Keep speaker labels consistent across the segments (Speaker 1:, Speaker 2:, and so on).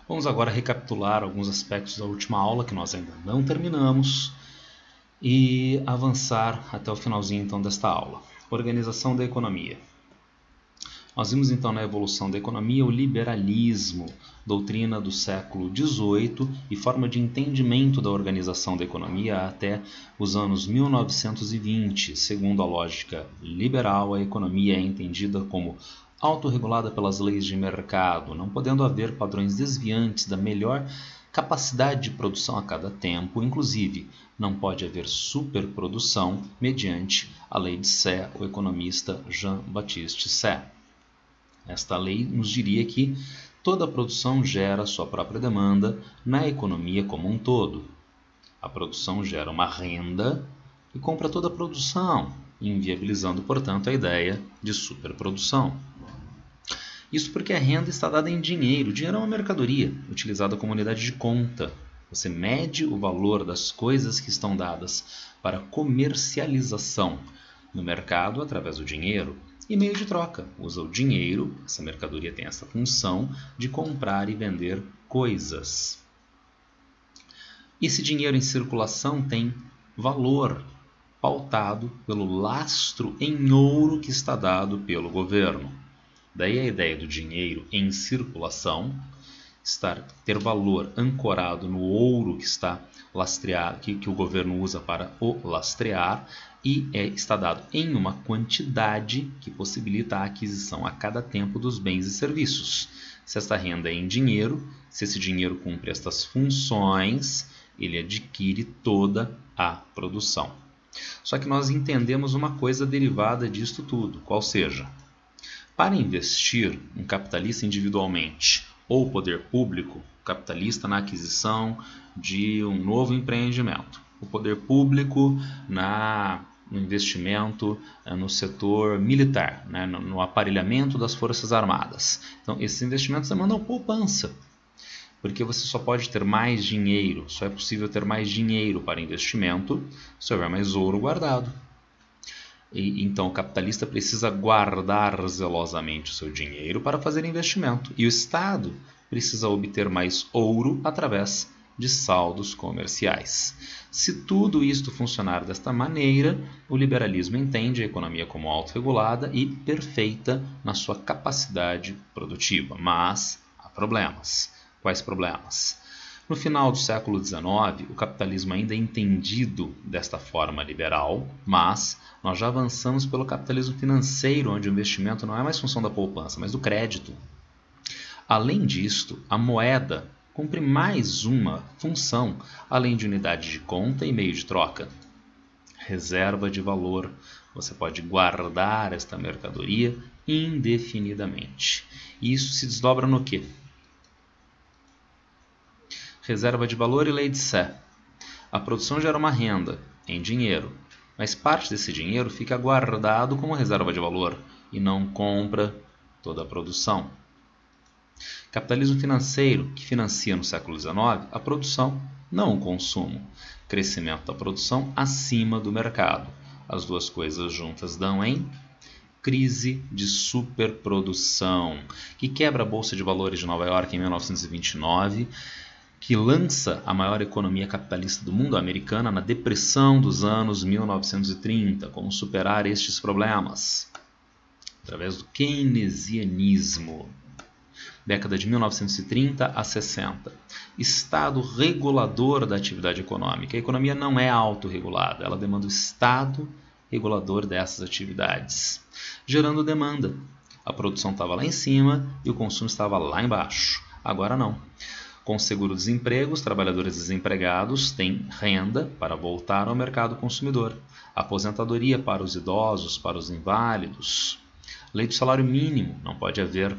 Speaker 1: Vamos agora recapitular alguns aspectos da última aula que nós ainda não terminamos e avançar até o finalzinho então desta aula. Organização da economia. Nós vimos então na evolução da economia o liberalismo, doutrina do século XVIII e forma de entendimento da organização da economia até os anos 1920. Segundo a lógica liberal, a economia é entendida como autorregulada pelas leis de mercado, não podendo haver padrões desviantes da melhor capacidade de produção a cada tempo, inclusive não pode haver superprodução mediante a lei de Say, o economista Jean-Baptiste Say. Esta lei nos diria que toda produção gera sua própria demanda na economia como um todo. A produção gera uma renda que compra toda a produção, inviabilizando, portanto, a ideia de superprodução. Isso porque a renda está dada em dinheiro. O dinheiro é uma mercadoria, utilizada como unidade de conta. Você mede o valor das coisas que estão dadas para comercialização no mercado através do dinheiro. E meio de troca, usa o dinheiro, essa mercadoria tem essa função de comprar e vender coisas. Esse dinheiro em circulação tem valor, pautado pelo lastro em ouro que está dado pelo governo. Daí a ideia do dinheiro em circulação, ter valor ancorado no ouro que está lastreado, que o governo usa para o lastrear, e está dado em uma quantidade que possibilita a aquisição a cada tempo dos bens e serviços. Se esta renda é em dinheiro, se esse dinheiro cumpre estas funções, ele adquire toda a produção. Só que nós entendemos uma coisa derivada disto tudo, qual seja, para investir um capitalista individualmente ou o poder público, capitalista na aquisição de um novo empreendimento, o poder público no investimento no setor militar, no aparelhamento das Forças Armadas. Então, esses investimentos demandam poupança, porque você só pode ter mais dinheiro, só é possível ter mais dinheiro para investimento se houver mais ouro guardado. Então, o capitalista precisa guardar zelosamente o seu dinheiro para fazer investimento. E o Estado precisa obter mais ouro através de saldos comerciais. Se tudo isto funcionar desta maneira, o liberalismo entende a economia como autorregulada e perfeita na sua capacidade produtiva. Mas há problemas. Quais problemas? No final do século XIX, o capitalismo ainda é entendido desta forma liberal, mas nós já avançamos pelo capitalismo financeiro, onde o investimento não é mais função da poupança, mas do crédito. Além disto, a moeda cumpre mais uma função, além de unidade de conta e meio de troca. Reserva de valor. Você pode guardar esta mercadoria indefinidamente. E isso se desdobra no quê? Reserva de valor e lei de Say. A produção gera uma renda, em dinheiro, mas parte desse dinheiro fica guardado como reserva de valor e não compra toda a produção. Capitalismo financeiro, que financia no século XIX a produção, não o consumo. Crescimento da produção acima do mercado. As duas coisas juntas dão em crise de superprodução, que quebra a Bolsa de Valores de Nova York em 1929, que lança a maior economia capitalista do mundo, a americana, na depressão dos anos 1930. Como superar estes problemas? Através do keynesianismo. Década de 1930 a 60. Estado regulador da atividade econômica. A economia não é autorregulada, ela demanda o Estado regulador dessas atividades, gerando demanda. A produção estava lá em cima e o consumo estava lá embaixo. Agora não. Com o seguro-desemprego, os trabalhadores desempregados têm renda para voltar ao mercado consumidor. Aposentadoria para os idosos, para os inválidos. Lei do salário mínimo, não pode haver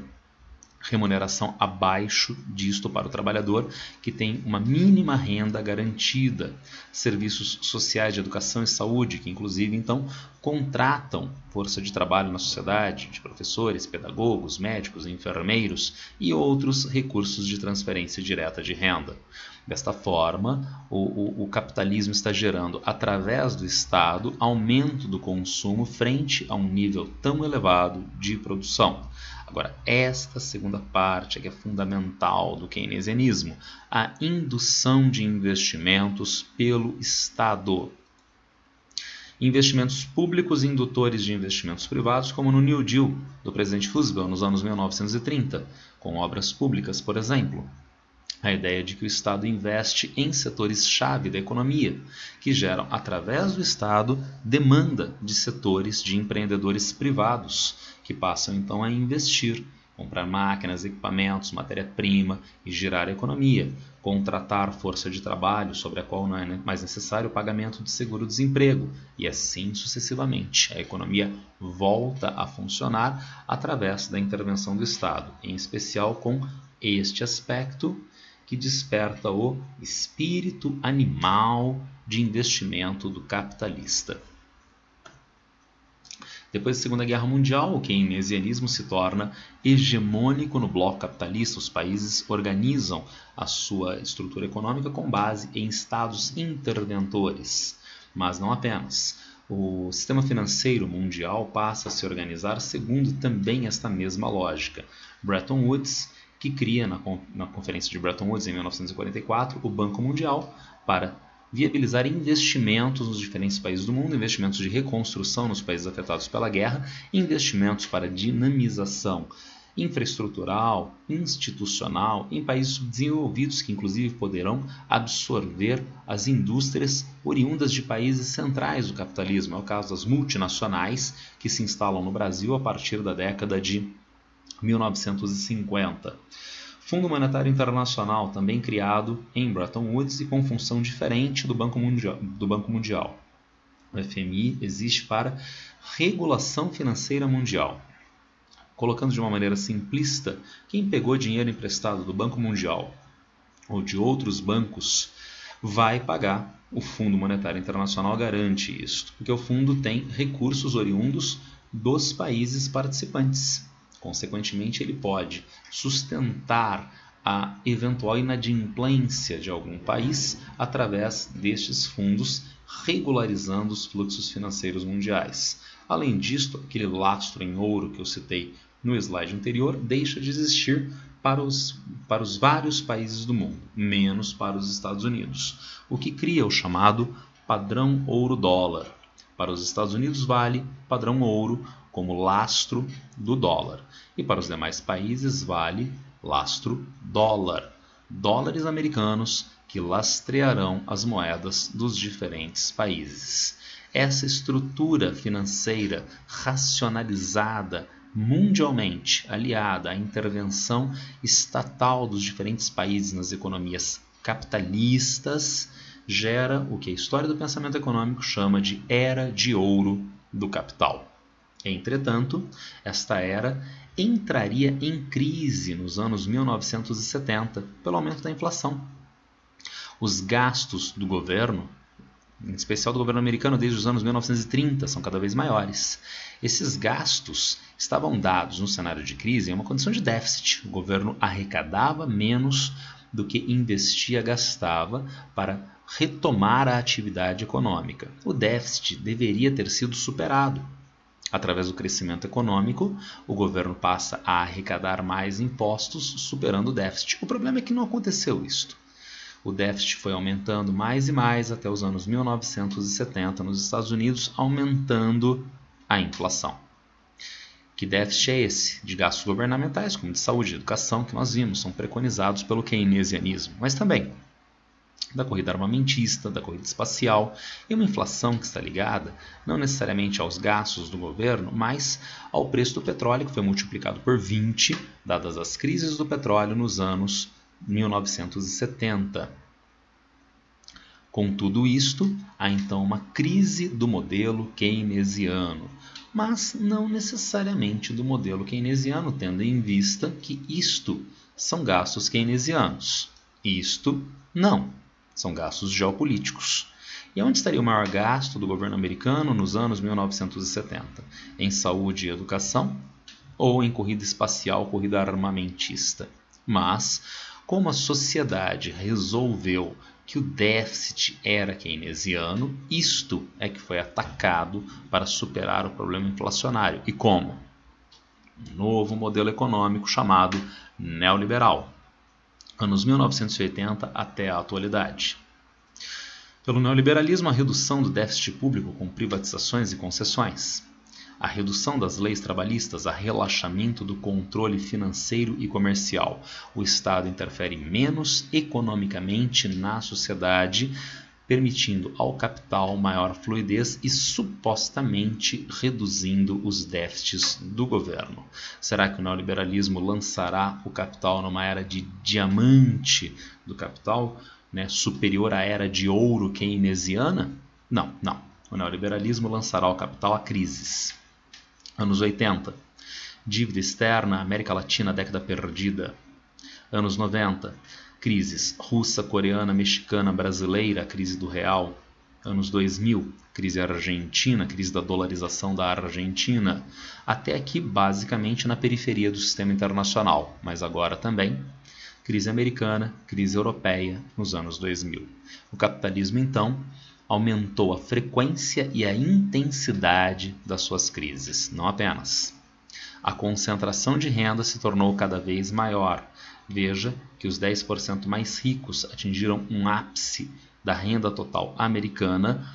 Speaker 1: remuneração abaixo disto para o trabalhador que tem uma mínima renda garantida. Serviços sociais de educação e saúde, que inclusive então contratam força de trabalho na sociedade, de professores, pedagogos, médicos, enfermeiros e outros recursos de transferência direta de renda. Desta forma, o capitalismo está gerando, através do Estado, aumento do consumo frente a um nível tão elevado de produção. Agora, esta segunda parte é que é fundamental do keynesianismo, a indução de investimentos pelo Estado. Investimentos públicos indutores de investimentos privados, como no New Deal do presidente Roosevelt nos anos 1930, com obras públicas, por exemplo. A ideia de que o Estado investe em setores-chave da economia, que geram, através do Estado, demanda de setores de empreendedores privados, que passam então a investir, comprar máquinas, equipamentos, matéria-prima e girar a economia, contratar força de trabalho sobre a qual não é mais necessário o pagamento de seguro-desemprego, e assim sucessivamente. A economia volta a funcionar através da intervenção do Estado, em especial com este aspecto que desperta o espírito animal de investimento do capitalista. Depois da Segunda Guerra Mundial, o keynesianismo se torna hegemônico no bloco capitalista. Os países organizam a sua estrutura econômica com base em estados interventores, mas não apenas. O sistema financeiro mundial passa a se organizar segundo também esta mesma lógica. Bretton Woods, que cria na Conferência de Bretton Woods em 1944 o Banco Mundial para viabilizar investimentos nos diferentes países do mundo, investimentos de reconstrução nos países afetados pela guerra, investimentos para dinamização infraestrutural, institucional em países subdesenvolvidos que inclusive poderão absorver as indústrias oriundas de países centrais do capitalismo. É o caso das multinacionais que se instalam no Brasil a partir da década de 1950. Fundo Monetário Internacional, também criado em Bretton Woods e com função diferente do Banco Mundial. O FMI existe para regulação financeira mundial. Colocando de uma maneira simplista, quem pegou dinheiro emprestado do Banco Mundial ou de outros bancos vai pagar. O Fundo Monetário Internacional garante isso, porque o fundo tem recursos oriundos dos países participantes. Consequentemente, ele pode sustentar a eventual inadimplência de algum país através destes fundos, regularizando os fluxos financeiros mundiais. Além disto, aquele lastro em ouro que eu citei no slide anterior deixa de existir para os vários países do mundo, menos para os Estados Unidos, o que cria o chamado padrão ouro-dólar. Para os Estados Unidos vale padrão ouro como lastro do dólar, e para os demais países vale lastro dólar, dólares americanos que lastrearão as moedas dos diferentes países. Essa estrutura financeira racionalizada mundialmente, aliada à intervenção estatal dos diferentes países nas economias capitalistas, gera o que a história do pensamento econômico chama de Era de Ouro do Capital. Entretanto, esta era entraria em crise nos anos 1970 pelo aumento da inflação. Os gastos do governo, em especial do governo americano desde os anos 1930, são cada vez maiores. Esses gastos estavam dados no cenário de crise em uma condição de déficit. O governo arrecadava menos do que investia, gastava para retomar a atividade econômica. O déficit deveria ter sido superado. Através do crescimento econômico, o governo passa a arrecadar mais impostos, superando o déficit. O problema é que não aconteceu isto. O déficit foi aumentando mais e mais até os anos 1970 nos Estados Unidos, aumentando a inflação. Que déficit é esse? De gastos governamentais, como de saúde e educação, que nós vimos, são preconizados pelo keynesianismo, mas também da corrida armamentista, da corrida espacial, e uma inflação que está ligada não necessariamente aos gastos do governo, mas ao preço do petróleo, que foi multiplicado por 20, dadas as crises do petróleo nos anos 1970. Com tudo isto, há então uma crise do modelo keynesiano, mas não necessariamente do modelo keynesiano, tendo em vista que isto são gastos keynesianos. Isto não. São gastos geopolíticos. E onde estaria o maior gasto do governo americano nos anos 1970? Em saúde e educação ou em corrida espacial, corrida armamentista? Mas, como a sociedade resolveu que o déficit era keynesiano, isto é que foi atacado para superar o problema inflacionário. E como? um novo modelo econômico chamado neoliberal, anos 1980 até a atualidade. Pelo neoliberalismo, a redução do déficit público com privatizações e concessões, a redução das leis trabalhistas, o relaxamento do controle financeiro e comercial. O Estado interfere menos economicamente na sociedade, permitindo ao capital maior fluidez e supostamente reduzindo os déficits do governo. Será que o neoliberalismo lançará o capital numa era de diamante do capital, superior à era de ouro keynesiana? Não. O neoliberalismo lançará o capital a crises. Anos 80, dívida externa, América Latina, década perdida. Anos 90, crises russa, coreana, mexicana, brasileira, crise do real. Anos 2000, crise argentina, crise da dolarização da Argentina. Até aqui, basicamente, na periferia do sistema internacional, mas agora também crise americana, crise europeia nos anos 2000. O capitalismo, então, aumentou a frequência e a intensidade das suas crises, não apenas. A concentração de renda se tornou cada vez maior. Veja que os 10% mais ricos atingiram um ápice da renda total americana,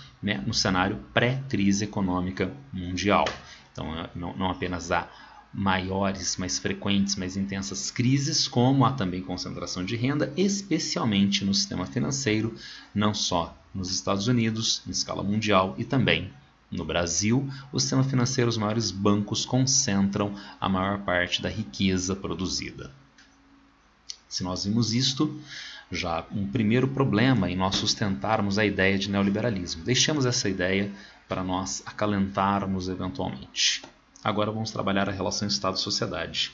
Speaker 1: no cenário pré-crise econômica mundial. Então, não apenas há maiores, mais frequentes, mais intensas crises, como há também concentração de renda, especialmente no sistema financeiro, não só nos Estados Unidos, em escala mundial, e também no Brasil. O sistema financeiro, os maiores bancos concentram a maior parte da riqueza produzida. Se nós vimos isto, já um primeiro problema em nós sustentarmos a ideia de neoliberalismo. Deixemos essa ideia para nós acalentarmos eventualmente. Agora vamos trabalhar a relação Estado-sociedade.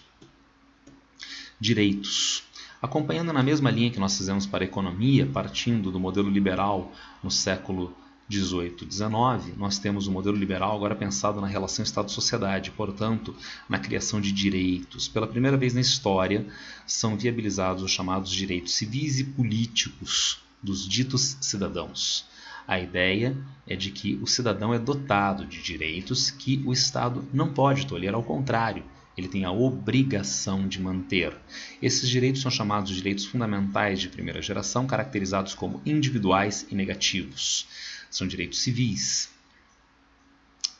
Speaker 1: Direitos. Acompanhando na mesma linha que nós fizemos para a economia, partindo do modelo liberal no século XVIII e XIX, nós temos o modelo liberal agora pensado na relação Estado-sociedade, portanto, na criação de direitos. Pela primeira vez na história, são viabilizados os chamados direitos civis e políticos dos ditos cidadãos. A ideia é de que o cidadão é dotado de direitos que o Estado não pode tolher, ao contrário, ele tem a obrigação de manter. Esses direitos são chamados de direitos fundamentais de primeira geração, caracterizados como individuais e negativos. São direitos civis.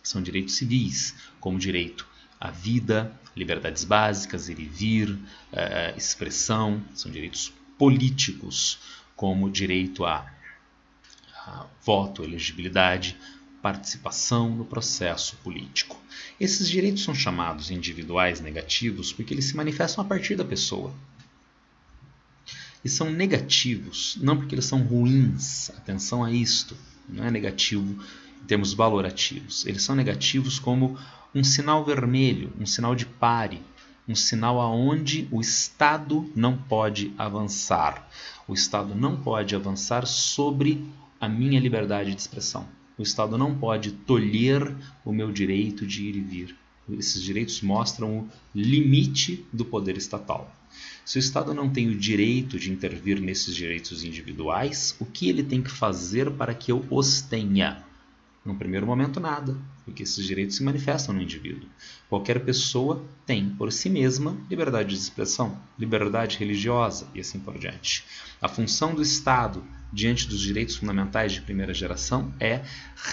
Speaker 1: São direitos civis, como direito à vida, liberdades básicas, ir e vir, expressão. São direitos políticos, como direito a voto, elegibilidade, participação no processo político. Esses direitos são chamados individuais negativos porque eles se manifestam a partir da pessoa. E são negativos, não porque eles são ruins, atenção a isto, não é negativo em termos valorativos. Eles são negativos como um sinal vermelho, um sinal de pare, um sinal aonde o Estado não pode avançar. O Estado não pode avançar sobre a minha liberdade de expressão. O Estado não pode tolher o meu direito de ir e vir. Esses direitos mostram o limite do poder estatal. Se o Estado não tem o direito de intervir nesses direitos individuais, o que ele tem que fazer para que eu os tenha? No primeiro momento, nada, porque esses direitos se manifestam no indivíduo. Qualquer pessoa tem, por si mesma, liberdade de expressão, liberdade religiosa e assim por diante. A função do Estado diante dos direitos fundamentais de primeira geração é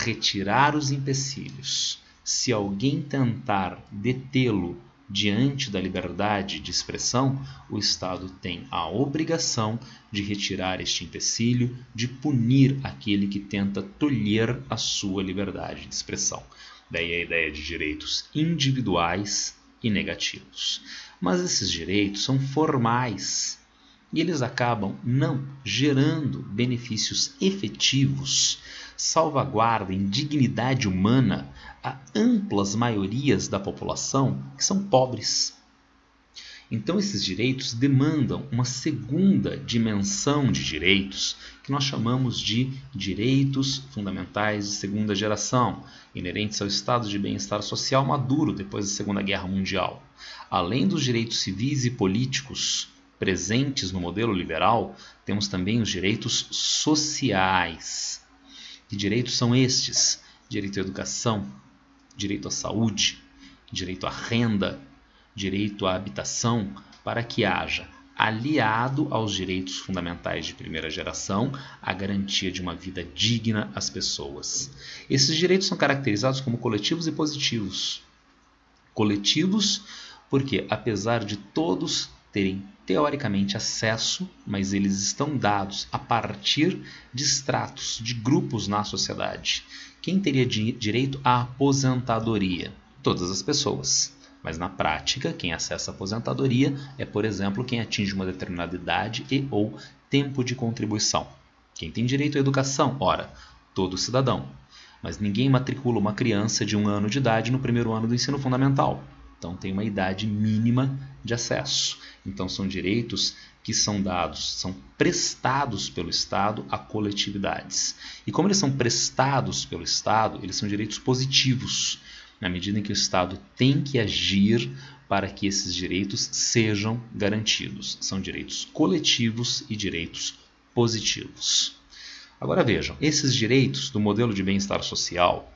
Speaker 1: retirar os empecilhos. Se alguém tentar detê-lo diante da liberdade de expressão, o Estado tem a obrigação de retirar este empecilho, de punir aquele que tenta tolher a sua liberdade de expressão. Daí a ideia de direitos individuais e negativos. Mas esses direitos são formais e eles acabam não gerando benefícios efetivos, salvaguardem dignidade humana a amplas maiorias da população que são pobres. Então esses direitos demandam uma segunda dimensão de direitos que nós chamamos de direitos fundamentais de segunda geração, inerentes ao estado de bem-estar social maduro depois da Segunda Guerra Mundial. Além dos direitos civis e políticos presentes no modelo liberal, temos também os direitos sociais. Que direitos são estes? Direito à educação, direito à saúde, direito à renda, direito à habitação, para que haja, aliado aos direitos fundamentais de primeira geração, a garantia de uma vida digna às pessoas. Esses direitos são caracterizados como coletivos e positivos. Coletivos porque, apesar de todos terem teoricamente acesso, mas eles estão dados a partir de estratos, de grupos na sociedade. Quem teria direito à aposentadoria? Todas as pessoas. Mas na prática, quem acessa a aposentadoria é, por exemplo, quem atinge uma determinada idade e ou tempo de contribuição. Quem tem direito à educação? Ora, todo cidadão. Mas ninguém matricula uma criança de 1 ano de idade no primeiro ano do ensino fundamental. Então tem uma idade mínima de acesso. Então são direitos que são dados, são prestados pelo Estado a coletividades. E como eles são prestados pelo Estado, eles são direitos positivos, na medida em que o Estado tem que agir para que esses direitos sejam garantidos. São direitos coletivos e direitos positivos. Agora vejam, esses direitos do modelo de bem-estar social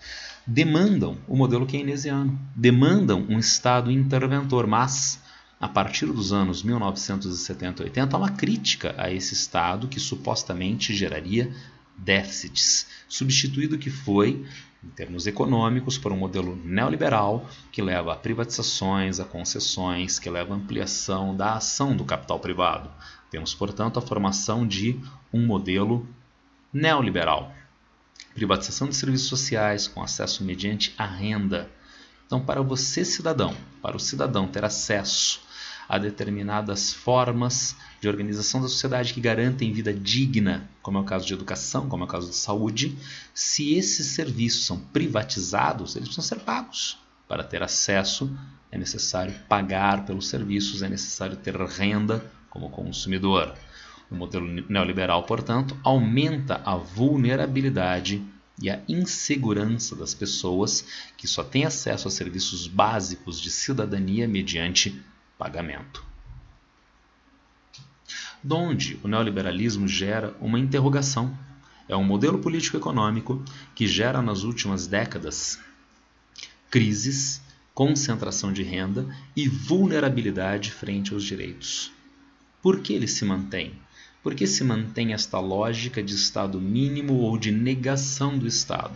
Speaker 1: demandam o modelo keynesiano, demandam um Estado interventor, mas a partir dos anos 1970 e 80 há uma crítica a esse Estado que supostamente geraria déficits, substituído que foi, em termos econômicos, por um modelo neoliberal que leva a privatizações, a concessões, que leva a ampliação da ação do capital privado. Temos, portanto, a formação de um modelo neoliberal. Privatização de serviços sociais com acesso mediante a renda. Então, para você, cidadão, para o cidadão ter acesso a determinadas formas de organização da sociedade que garantem vida digna, como é o caso de educação, como é o caso de saúde, se esses serviços são privatizados, eles precisam ser pagos. Para ter acesso, é necessário pagar pelos serviços, é necessário ter renda como consumidor. O modelo neoliberal, portanto, aumenta a vulnerabilidade e a insegurança das pessoas que só têm acesso a serviços básicos de cidadania mediante pagamento. Donde o neoliberalismo gera uma interrogação. É um modelo político-econômico que gera nas últimas décadas crises, concentração de renda e vulnerabilidade frente aos direitos. Por que ele se mantém? Por que se mantém esta lógica de Estado mínimo ou de negação do Estado?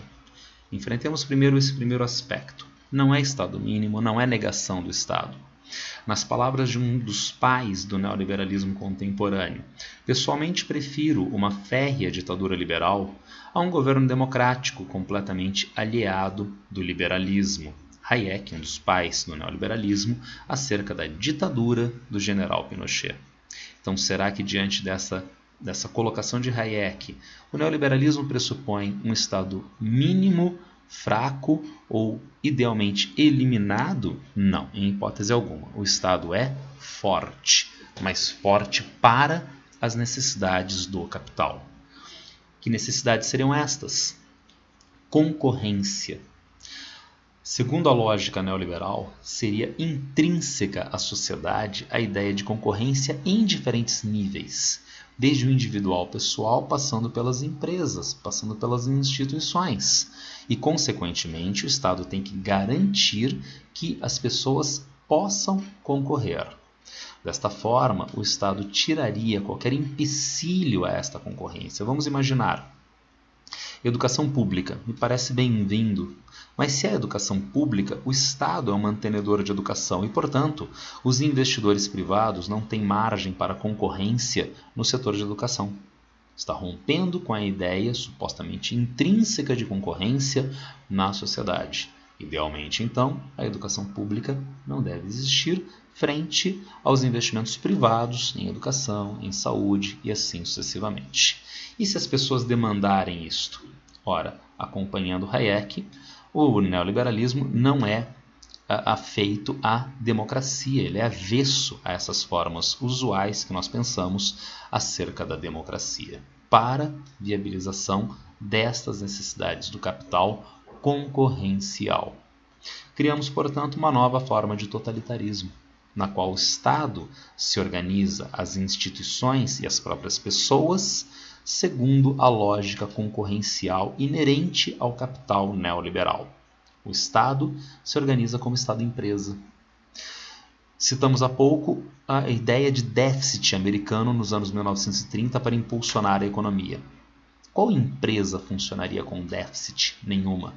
Speaker 1: Enfrentemos primeiro esse primeiro aspecto. Não é Estado mínimo, não é negação do Estado. Nas palavras de um dos pais do neoliberalismo contemporâneo, pessoalmente prefiro uma férrea ditadura liberal a um governo democrático completamente aliado do liberalismo. Hayek, um dos pais do neoliberalismo, acerca da ditadura do general Pinochet. Então, será que diante dessa colocação de Hayek, o neoliberalismo pressupõe um Estado mínimo, fraco ou idealmente eliminado? Não, em hipótese alguma. O Estado é forte, mas forte para as necessidades do capital. Que necessidades seriam estas? Concorrência. Segundo a lógica neoliberal, seria intrínseca à sociedade a ideia de concorrência em diferentes níveis, desde o individual pessoal, passando pelas empresas, passando pelas instituições. E, consequentemente, o Estado tem que garantir que as pessoas possam concorrer. Desta forma, o Estado tiraria qualquer empecilho a esta concorrência. Vamos imaginar. Educação pública, me parece bem-vindo, mas se é educação pública, o Estado é um mantenedor de educação e, portanto, os investidores privados não têm margem para concorrência no setor de educação. Está rompendo com a ideia supostamente intrínseca de concorrência na sociedade. Idealmente, então, a educação pública não deve existir frente aos investimentos privados em educação, em saúde e assim sucessivamente. E se as pessoas demandarem isto? Ora, acompanhando Hayek, o neoliberalismo não é afeito à democracia, ele é avesso a essas formas usuais que nós pensamos acerca da democracia, para viabilização destas necessidades do capital concorrencial. Criamos, portanto, uma nova forma de totalitarismo, na qual o Estado se organiza, as instituições e as próprias pessoas, segundo a lógica concorrencial inerente ao capital neoliberal. O Estado se organiza como Estado-empresa. Citamos há pouco a ideia de déficit americano nos anos 1930 para impulsionar a economia. Qual empresa funcionaria com déficit? Nenhuma.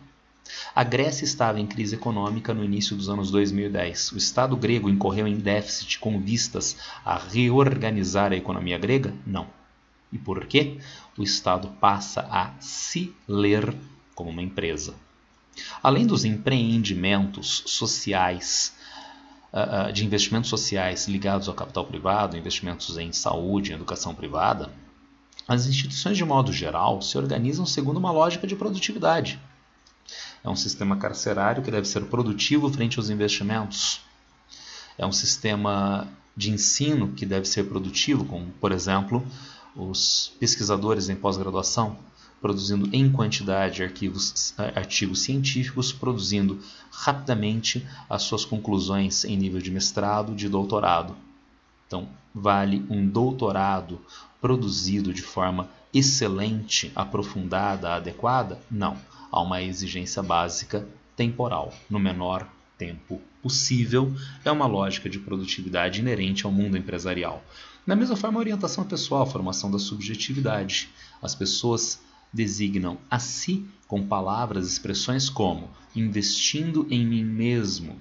Speaker 1: A Grécia estava em crise econômica no início dos anos 2010. O Estado grego incorreu em déficit com vistas a reorganizar a economia grega? Não. E por quê? O Estado passa a se ler como uma empresa. Além dos empreendimentos sociais, de investimentos sociais ligados ao capital privado, investimentos em saúde e educação privada, as instituições, de modo geral, se organizam segundo uma lógica de produtividade. É um sistema carcerário que deve ser produtivo frente aos investimentos. É um sistema de ensino que deve ser produtivo, como, por exemplo, os pesquisadores em pós-graduação, produzindo em quantidade artigos científicos, produzindo rapidamente as suas conclusões em nível de mestrado, de doutorado. Então, vale um doutorado produzido de forma excelente, aprofundada, adequada? Não. Há uma exigência básica temporal, no menor tempo possível. É uma lógica de produtividade inerente ao mundo empresarial. Da mesma forma, a orientação pessoal, a formação da subjetividade. As pessoas designam a si com palavras e expressões como investindo em mim mesmo,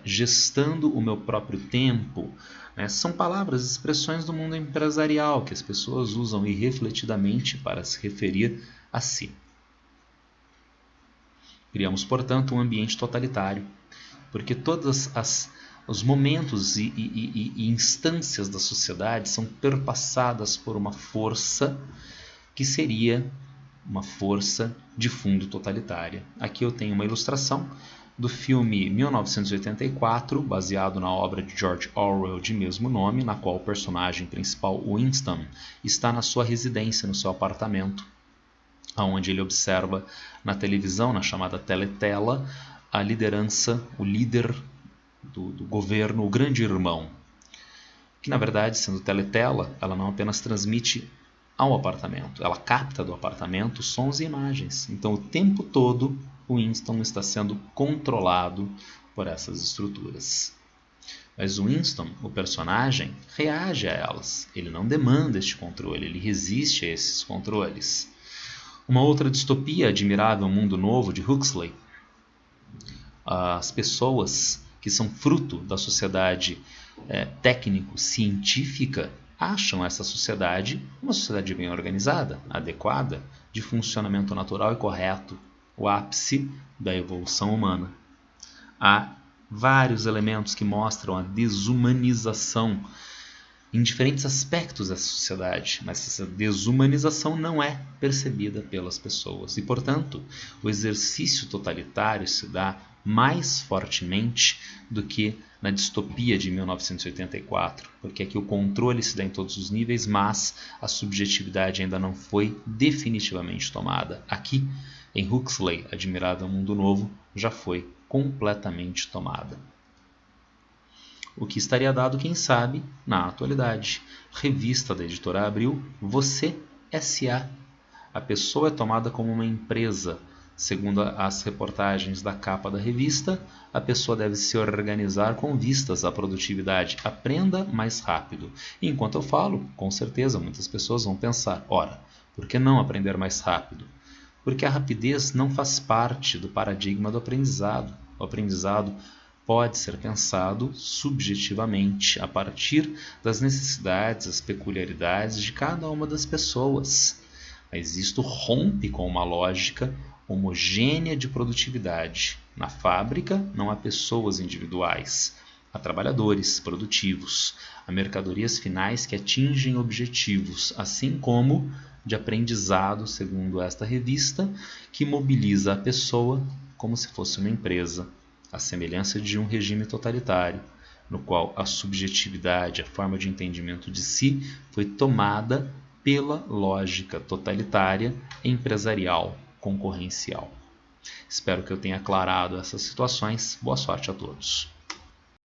Speaker 1: gestando o meu próprio tempo. São palavras e expressões do mundo empresarial que as pessoas usam irrefletidamente para se referir a si. Criamos, portanto, um ambiente totalitário, porque todos os momentos e instâncias da sociedade são perpassadas por uma força que seria uma força de fundo totalitária. Aqui eu tenho uma ilustração do filme 1984, baseado na obra de George Orwell de mesmo nome, na qual o personagem principal, Winston, está na sua residência, no seu apartamento, onde ele observa na televisão, na chamada teletela, a liderança, o líder do governo, o grande irmão, que na verdade, sendo teletela, ela não apenas transmite ao apartamento, ela capta do apartamento sons e imagens. Então, o tempo todo, o Winston está sendo controlado por essas estruturas. Mas o Winston, o personagem, reage a elas. Ele não demanda este controle, ele resiste a esses controles. Uma outra distopia, Admirável Mundo Novo, de Huxley. As pessoas que são fruto da sociedade técnico-científica acham essa sociedade uma sociedade bem organizada, adequada, de funcionamento natural e correto, o ápice da evolução humana. Há vários elementos que mostram a desumanização em diferentes aspectos dessa sociedade, mas essa desumanização não é percebida pelas pessoas e, portanto, o exercício totalitário se dá mais fortemente do que na distopia de 1984, porque aqui o controle se dá em todos os níveis, mas a subjetividade ainda não foi definitivamente tomada. Aqui, em Huxley, Admirável Mundo Novo, já foi completamente tomada. O que estaria dado, quem sabe, na atualidade. Revista da editora Abril, Você S.A. A pessoa é tomada como uma empresa. Segundo as reportagens da capa da revista, a pessoa deve se organizar com vistas à produtividade. Aprenda mais rápido. E enquanto eu falo, com certeza muitas pessoas vão pensar, ora, por que não aprender mais rápido? Porque a rapidez não faz parte do paradigma do aprendizado. O aprendizado pode ser pensado subjetivamente, a partir das necessidades, das peculiaridades de cada uma das pessoas. Mas isto rompe com uma lógica homogênea de produtividade. Na fábrica não há pessoas individuais, há trabalhadores produtivos, há mercadorias finais que atingem objetivos, assim como de aprendizado, segundo esta revista, que mobiliza a pessoa como se fosse uma empresa, à semelhança de um regime totalitário, no qual a subjetividade, a forma de entendimento de si, foi tomada pela lógica totalitária empresarial concorrencial. Espero que eu tenha aclarado essas situações. Boa sorte a todos.